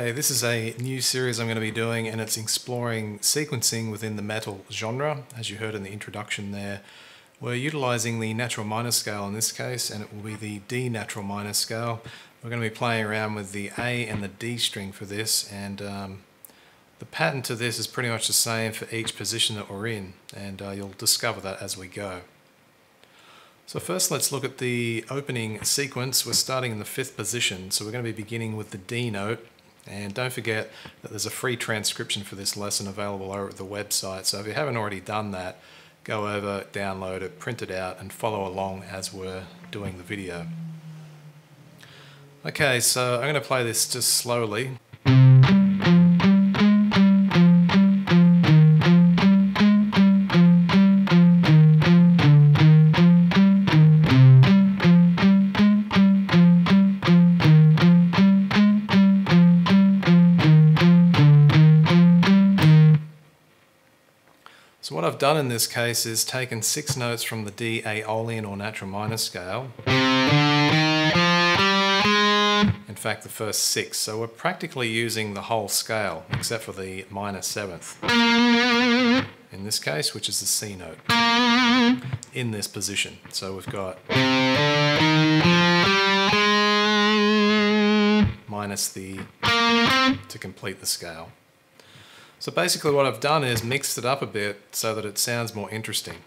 Okay, this is a new series I'm going to be doing, and it's exploring sequencing within the metal genre. As you heard in the introduction there, we're utilizing the natural minor scale in this case, and it will be the D natural minor scale. We're going to be playing around with the A and the D string for this, and the pattern to this is pretty much the same for each position that we're in, and you'll discover that as we go. So first let's look at the opening sequence. We're starting in the 5th position, so we're going to be beginning with the D note. And don't forget that there's a free transcription for this lesson available over at the website, so if you haven't already done that, go over, download it, print it out, and follow along as we're doing the video. Okay, so I'm going to play this just slowly. So what I've done in this case is taken 6 notes from the D Aeolian or natural minor scale. In fact, the first 6. So we're practically using the whole scale, except for the minor 7th. In this case, which is the C note. In this position. So we've got minus the to complete the scale. So basically what I've done is mixed it up a bit so that it sounds more interesting.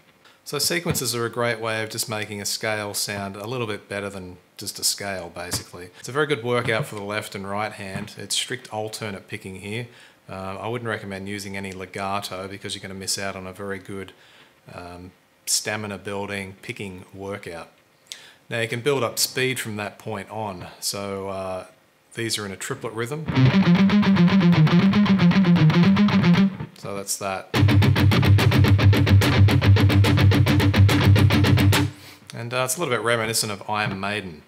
So sequences are a great way of just making a scale sound a little bit better than just a scale, basically. It's a very good workout for the left and right hand. It's strict alternate picking here. I wouldn't recommend using any legato because you're going to miss out on a very good stamina building picking workout. Now you can build up speed from that point on. So these are in a triplet rhythm. So that's that. And it's a little bit reminiscent of Iron Maiden.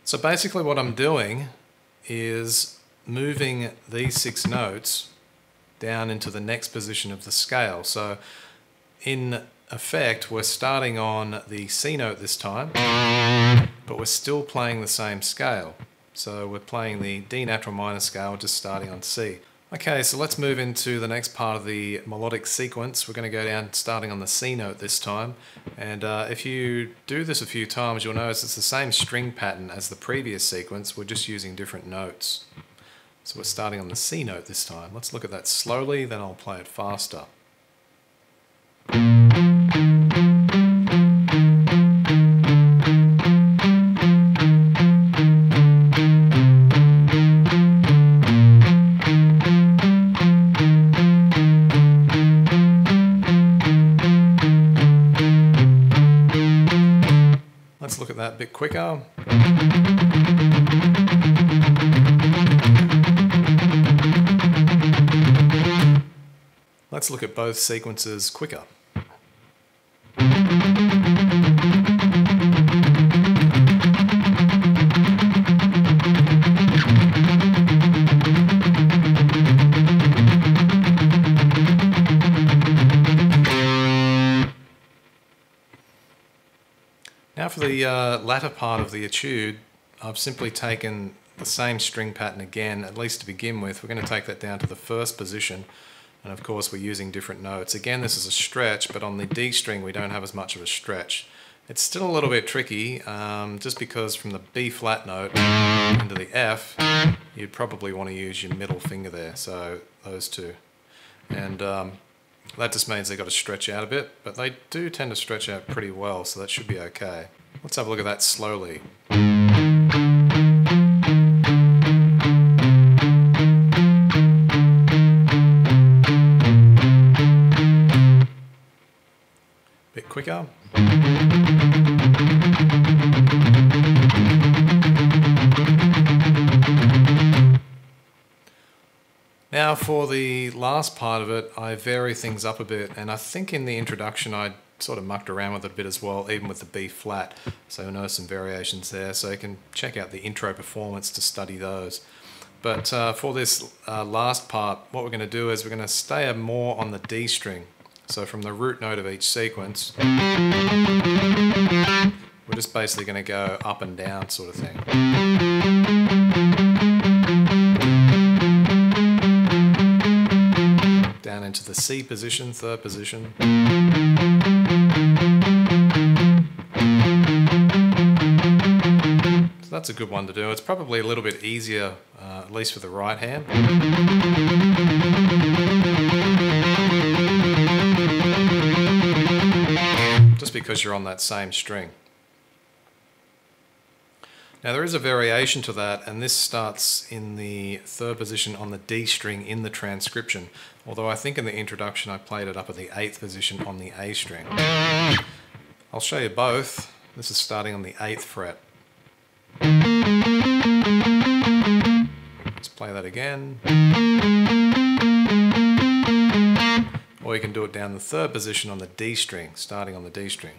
So basically what I'm doing is moving these 6 notes down into the next position of the scale. So in effect, we're starting on the C note this time, but we're still playing the same scale. So we're playing the D natural minor scale, just starting on C. Okay, so let's move into the next part of the melodic sequence. We're going to go down starting on the C note this time. And if you do this a few times, you'll notice it's the same string pattern as the previous sequence. We're just using different notes. So we're starting on the C note this time. Let's look at that slowly, then I'll play it faster. Let's look at that a bit quicker. Let's look at both sequences quicker. Now for the latter part of the etude, I've simply taken the same string pattern again, at least to begin with. We're going to take that down to the 1st position, and of course we're using different notes. Again, this is a stretch, but on the D string we don't have as much of a stretch. It's still a little bit tricky, just because from the B flat note into the F, you'd probably want to use your middle finger there, so those two. And that just means they've got to stretch out a bit, but they do tend to stretch out pretty well, so that should be okay. Let's have a look at that slowly. Bit quicker. Now for the last part of it, I vary things up a bit, and I think in the introduction I sort of mucked around with it a bit as well, even with the B flat, so you'll notice some variations there, so you can check out the intro performance to study those. But for this last part, what we're going to do is we're going to stay more on the D string. So from the root note of each sequence, we're We're just basically going to go up and down sort of thing. Down into the C position, third position. So that's a good one to do. It's probably a little bit easier, at least for the right hand. Just because you're on that same string. Now there is a variation to that, and this starts in the third position on the D string in the transcription, although I think in the introduction I played it up at the 8th position on the A string. I'll show you both. This is starting on the 8th fret. Let's play that again. Or you can do it down the third position on the D string, starting on the D string.